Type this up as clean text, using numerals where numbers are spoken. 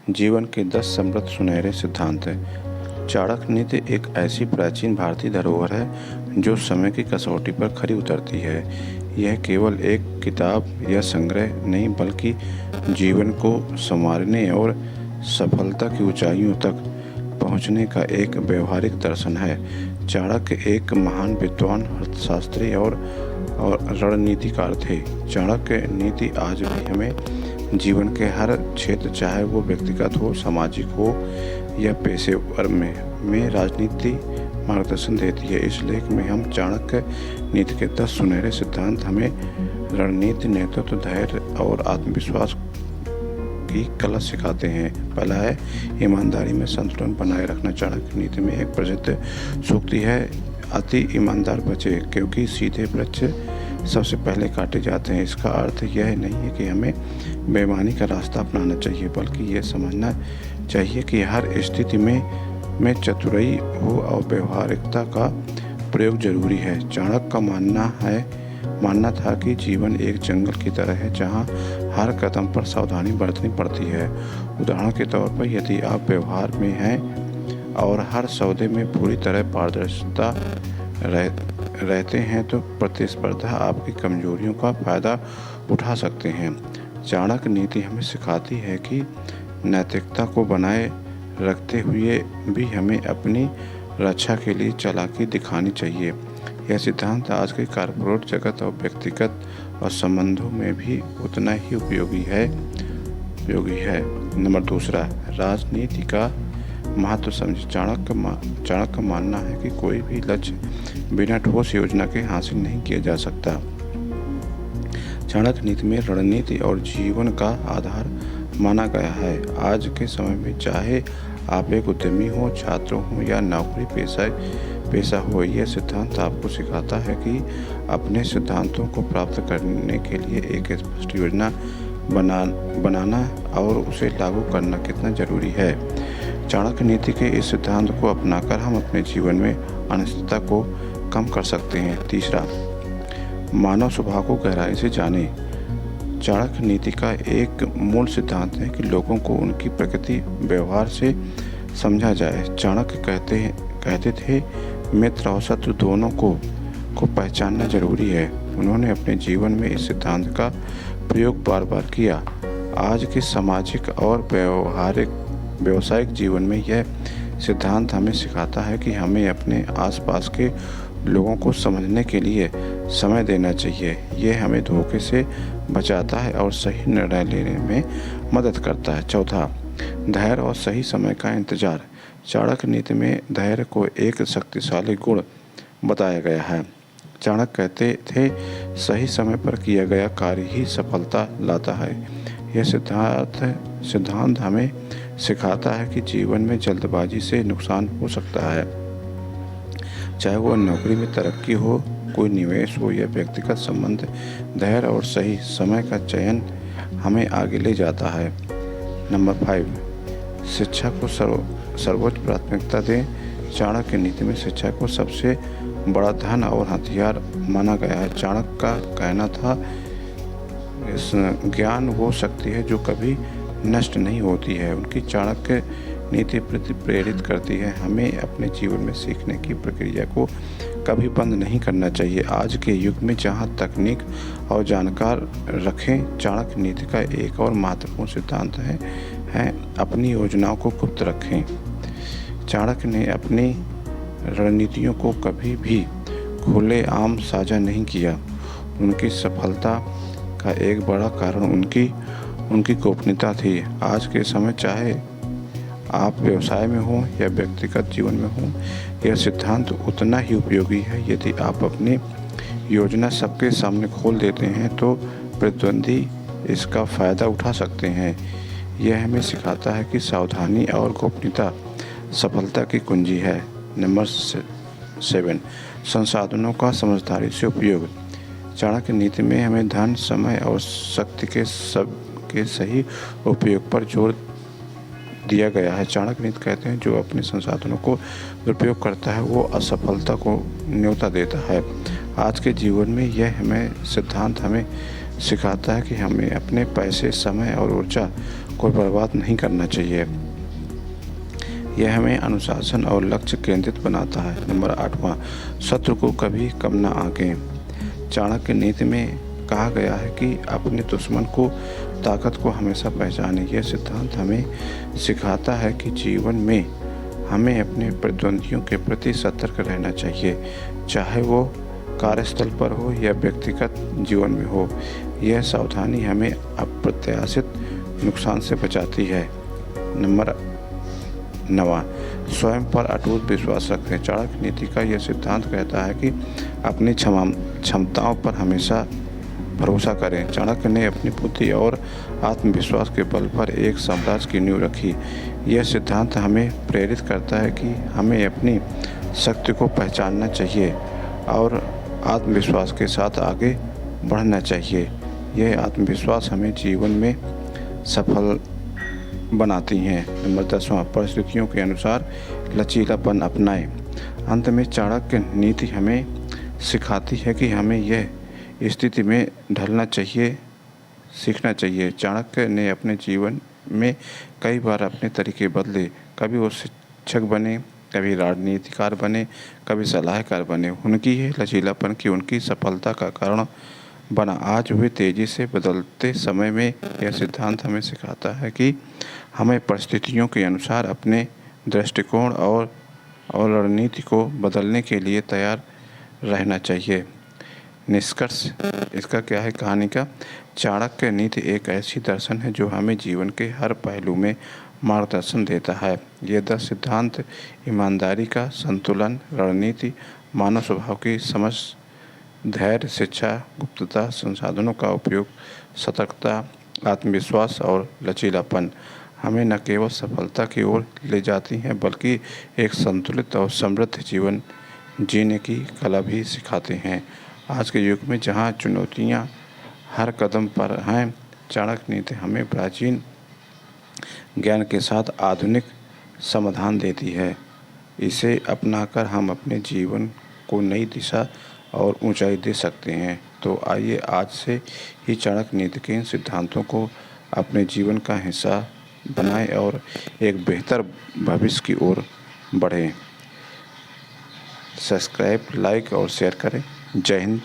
जीवन के 10 समृद्ध सुनहरे सिद्धांत हैं। चाणक्य नीति एक ऐसी प्राचीन भारतीय धरोहर है जो समय की कसौटी पर खरी उतरती है। यह केवल एक किताब या संग्रह नहीं बल्कि जीवन को संवारने और सफलता की ऊंचाइयों तक पहुंचने का एक व्यवहारिक दर्शन है। चाणक्य एक महान विद्वान, अर्थशास्त्री और रणनीतिकार थे। चाणक्य नीति आज भी हमें जीवन के हर क्षेत्र, चाहे वो व्यक्तिगत हो, सामाजिक हो या पेशेवर में राजनीति मार्गदर्शन देती है। इस लेख में हम चाणक्य नीति के 10 सुनहरे सिद्धांत हमें रणनीति, नेतृत्व, धैर्य और आत्मविश्वास की कला सिखाते हैं। पहला है ईमानदारी में संतुलन बनाए रखना। चाणक्य नीति में एक प्रसिद्ध सूक्ति है, अति ईमानदार बचे क्योंकि सीधे वृक्ष सबसे पहले काटे जाते हैं। इसका अर्थ यह नहीं है कि हमें बेईमानी का रास्ता अपनाना चाहिए, बल्कि यह समझना चाहिए कि हर स्थिति में चतुराई हो और व्यवहारिकता का प्रयोग जरूरी है। चाणक्य का मानना था कि जीवन एक जंगल की तरह है जहाँ हर कदम पर सावधानी बरतनी पड़ती है। उदाहरण के तौर पर, यदि आप व्यवहार में हैं और हर सौदे में पूरी तरह पारदर्शिता रहते हैं तो प्रतिस्पर्धा आपकी कमजोरियों का फायदा उठा सकते हैं। चाणक्य नीति हमें सिखाती है कि नैतिकता को बनाए रखते हुए भी हमें अपनी रक्षा के लिए चालाकी दिखानी चाहिए। यह सिद्धांत आज के कॉर्पोरेट जगत और व्यक्तिगत और संबंधों में भी उतना ही उपयोगी है। नंबर दूसरा, राजनीति का महत्व समझे। चाणक्य का मानना है कि कोई भी लक्ष्य बिना ठोस योजना के हासिल नहीं किया जा सकता। चाणक्य नीति में रणनीति और जीवन का आधार माना गया है। आज के समय में चाहे आप एक उद्यमी हो, छात्र हो या नौकरी पेशा हो, यह सिद्धांत आपको सिखाता है कि अपने सिद्धांतों को प्राप्त करने के लिए एक स्पष्ट योजना बनाना और उसे लागू करना कितना जरूरी है। चाणक्य नीति के इस सिद्धांत को अपनाकर हम अपने जीवन में अनिश्चितता को कम कर सकते हैं। तीसरा, मानव स्वभाव को गहराई से जानें। चाणक्य नीति का एक मूल सिद्धांत है कि लोगों को उनकी प्रकृति, व्यवहार से समझा जाए। चाणक्य कहते थे, मित्र और शत्रु दोनों को पहचानना जरूरी है। उन्होंने अपने जीवन में इस सिद्धांत का प्रयोग बार बार किया। आज के सामाजिक और व्यावसायिक जीवन में यह सिद्धांत हमें सिखाता है कि हमें अपने आसपास के लोगों को समझने के लिए समय देना चाहिए। यह हमें धोखे से बचाता है और सही निर्णय लेने में मदद करता है। चौथा, धैर्य और सही समय का इंतजार। चाणक्य नीति में धैर्य को एक शक्तिशाली गुण बताया गया है। चाणक्य कहते थे, सही समय पर किया गया कार्य ही सफलता लाता है। यह सिद्धांत हमें सिखाता है कि जीवन में जल्दबाजी से नुकसान हो सकता है, चाहे वह नौकरी में तरक्की हो, कोई निवेश हो या व्यक्तिगत संबंध। धैर्य और सही समय का चयन हमें आगे ले जाता है। नंबर 5, शिक्षा को सर्वोच्च प्राथमिकता दें। चाणक्य नीति में शिक्षा को सबसे बड़ा धन और हथियार माना गया है। चाणक्य का कहना था, इस ज्ञान वो शक्ति है जो कभी नष्ट नहीं होती है। उनकी चाणक्य नीति प्रति प्रेरित करती है, हमें अपने जीवन में सीखने की प्रक्रिया को कभी बंद नहीं करना चाहिए। आज के युग में जहां तकनीक और जानकार रखें, चाणक्य नीति का एक और महत्वपूर्ण सिद्धांत है अपनी योजनाओं को गुप्त रखें। चाणक्य ने अपनी रणनीतियों को कभी भी खुलेआम साझा नहीं किया। उनकी सफलता का एक बड़ा कारण उनकी गोपनीयता थी। आज के समय, चाहे आप व्यवसाय में हो या व्यक्तिगत जीवन में हो, यह सिद्धांत उतना ही उपयोगी है। यदि आप अपनी योजना सबके सामने खोल देते हैं तो प्रतिद्वंदी इसका फायदा उठा सकते हैं। यह हमें सिखाता है कि सावधानी और गोपनीयता सफलता की कुंजी है। नंबर 7, संसाधनों का समझदारी से उपयोग। चाणक्य नीति में हमें धन, समय और शक्ति के सही उपयोग पर जोर दिया गया है। चाणक्य नीति कहते हैं, जो अपने संसाधनों को दुरुपयोग करता है वो असफलता को न्योता देता है। आज के जीवन में यह सिद्धांत हमें सिखाता है कि हमें अपने पैसे, समय और ऊर्जा को बर्बाद नहीं करना चाहिए। यह हमें अनुशासन और लक्ष्य केंद्रित बनाता है। नंबर 8वां, शत्रु को कभी कम न आंकें। चाणक्य नीति में कहा गया है कि अपने दुश्मन को ताकत को हमेशा पहचानें। यह सिद्धांत हमें सिखाता है कि जीवन में हमें अपने प्रतिद्वंदियों के प्रति सतर्क रहना चाहिए, चाहे वो कार्यस्थल पर हो या व्यक्तिगत जीवन में हो। यह सावधानी हमें अप्रत्याशित नुकसान से बचाती है। नंबर 9, स्वयं पर अटूट विश्वास रखें। चाणक्य नीति का यह सिद्धांत कहता है कि अपनी क्षमताओं पर हमेशा भरोसा करें। चाणक्य ने अपनी बुद्धि और आत्मविश्वास के बल पर एक साम्राज्य की नींव रखी। यह सिद्धांत हमें प्रेरित करता है कि हमें अपनी शक्ति को पहचानना चाहिए और आत्मविश्वास के साथ आगे बढ़ना चाहिए। यह आत्मविश्वास हमें जीवन में सफल बनाती हैं। नंबर 10वां, परिस्थितियों के अनुसार लचीलापन अपनाएं। अंत में चाणक्य नीति हमें सिखाती है कि हमें यह स्थिति में ढलना चाहिए, सीखना चाहिए। चाणक्य ने अपने जीवन में कई बार अपने तरीके बदले। कभी वो शिक्षक बने, कभी राजनीतिकार बने, कभी सलाहकार बने। उनकी यह लचीलापन की उनकी सफलता का कारण बना। आज भी तेज़ी से बदलते समय में यह सिद्धांत हमें सिखाता है कि हमें परिस्थितियों के अनुसार अपने दृष्टिकोण और रणनीति को बदलने के लिए तैयार रहना चाहिए। निष्कर्ष इसका क्या है कहानी का? चाणक्य नीति एक ऐसी दर्शन है जो हमें जीवन के हर पहलू में मार्गदर्शन देता है। ये 10 सिद्धांत ईमानदारी का संतुलन, रणनीति, मानव स्वभाव की समझ, धैर्य, शिक्षा, गुप्तता, संसाधनों का उपयोग, सतर्कता, आत्मविश्वास और लचीलापन हमें न केवल सफलता की ओर ले जाती हैं बल्कि एक संतुलित और समृद्ध जीवन जीने की कला भी सिखाते हैं। आज के युग में जहां चुनौतियां हर कदम पर हैं, चाणक्य नीति हमें प्राचीन ज्ञान के साथ आधुनिक समाधान देती है। इसे अपनाकर हम अपने जीवन को नई दिशा और ऊंचाई दे सकते हैं। तो आइए आज से ही चाणक्य नीति के इन सिद्धांतों को अपने जीवन का हिस्सा बनाएं और एक बेहतर भविष्य की ओर बढ़ें। सब्सक्राइब, लाइक और शेयर करें। जय हिंद।